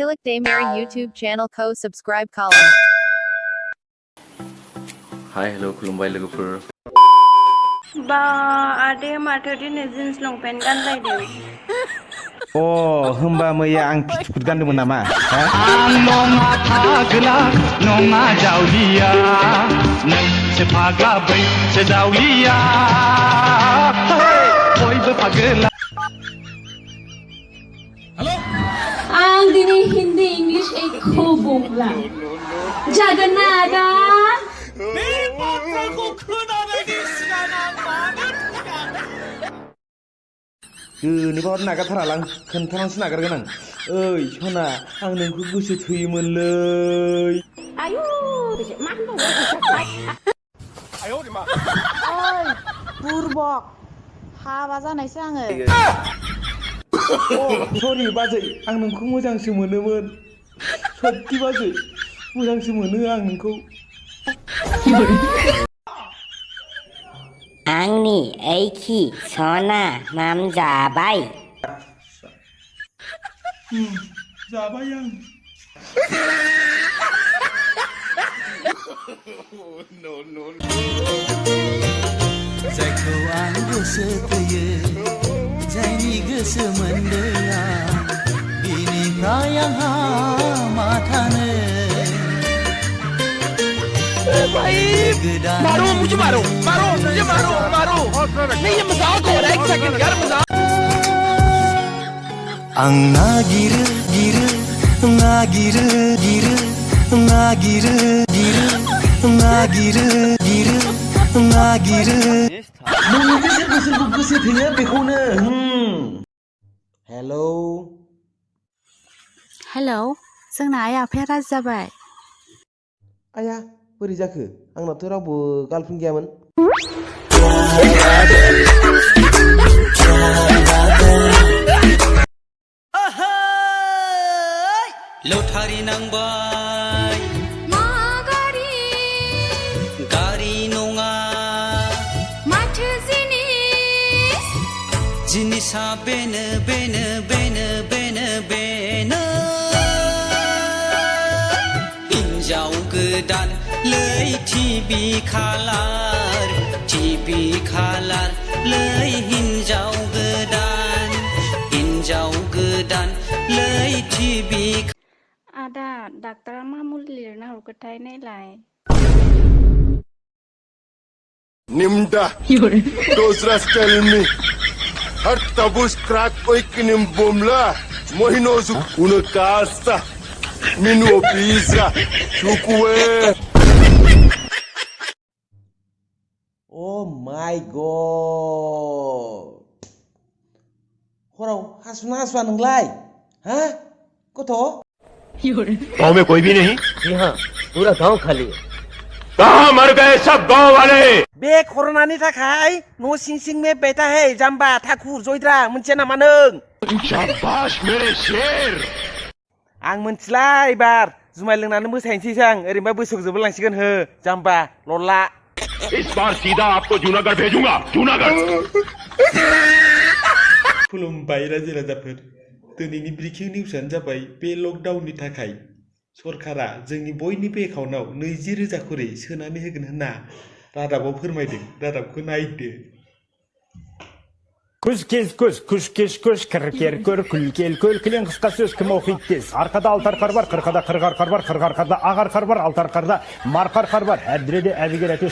Tilak Daymary YouTube channel subscribe column. Hi, hello, खुलुमबाय लोगोफोर। बा आदाया माथो दिनै जिन्स लंपेन्ट गानलायदों? होमबा मैया आं फिटफुट गानदोंमोन नामा? आं नङा फाग्ला नङा जावलिया नोंसो फाग्ला बैसो जावलिया बयबो फाग्ला। आं दिनै हिन्दी इंलिश एखौ बुंला जागोन ना आदा? बे बाथ्राखौ खोनानायनि सिगां आं मानो गोनोबा नागारथारालां खोन्थानांसो नागारगोन आं। ओइ सना आं नोंखौ गोसो थोयोमोनलै। आयु मा होनबावो? ओइ बुरबक हाबा जानायसो आङो। सरि बाजै आं नोंखौ मोजांसो मोनोमोन। सत्ति बाजै मोजांसो मोनो आं नोंखौ। आंनि ओइखि सना नाम जाबाय। जाबाय आं। जायखौ आं गोसो थोयो जायनि गोसो मोनदों आं बिनिफ्राय आंहा मा थानो। मारो मुझे मारो मारो मुझे मारो मारो नहीं ये मजाक हो रहा है। एक सेकंड यार मजाक। आं नागिरो गिरो नागिरो गिरो नागिरो गिरो नागिरो गिरो नागिरो नोंनि बेसे गोसोखौ गोसो थोयो बेखौनो। हेलौ हेलौ जोंना आइ आफाया राजि जाबाय। आया बोरै जाखो? आंनाथ' रावबो गार्लफ्रेन्ड गैयामोन। लटारि नांबाय मा गारि गारि नङा माथो जिनिस जिनिसा बेनो बेनो बेनो बेनो बेनो हिन्जाव गोदान लै टिभि खालार लै हिन्जाव गोदान लै टिभि। आदा डाक्टरा मा मुलि लिरना हरगोनथाय नायलाय। Nimda, Dozras tell me, har tabus crack oikinim bomla, mohinozu una casa, minu pizza, chukwe. Oh my god. हराव हासुना हासुआ नोंलाय? हा गथ'? गाँव में कोई भी नहीं? जी हाँ पूरा गांव खाली है। कहाँ मर गए सब गाँव वाले? बे कर'नानि थाखाय न' सिं सिं में बैठा है जाम्बा थाखुर जयद्रा मोनथिया नामा नों? शाबाश मेरे शेर। आं मोनथिला एबार जुमाय लोंनानै मोसाहैनोसैसो आं ओरैनोबा बैसोखौ जोबलांसिगोन हो जाम्बा लल्ला। इस बार सीधा आपको जूनागढ़ भेजूंगा जूनागढ़। खुलुमबाय रायजो राजाफोर। दिनैनि ब्रेकिं निउसआनो जाबाय बे लकडाउननि थाखाय सरकारा जोंनि बयनिबो एकाउन्टआव 20,000 खरै सोनानै होगोन होनना रादाबाव फोरमायदों। रादाबखौ नायदो। Күз кез көз, күш кеш көш, кір көр, күл кел көл, кілең қысқа сөз кім оқиды тез. Арқада алтар қар бар, қырқада қырғар қар бар, қырғар қарда ағар қар бар, алтар қарда марқар қар бар. Әбдіреде әбігер әтеш.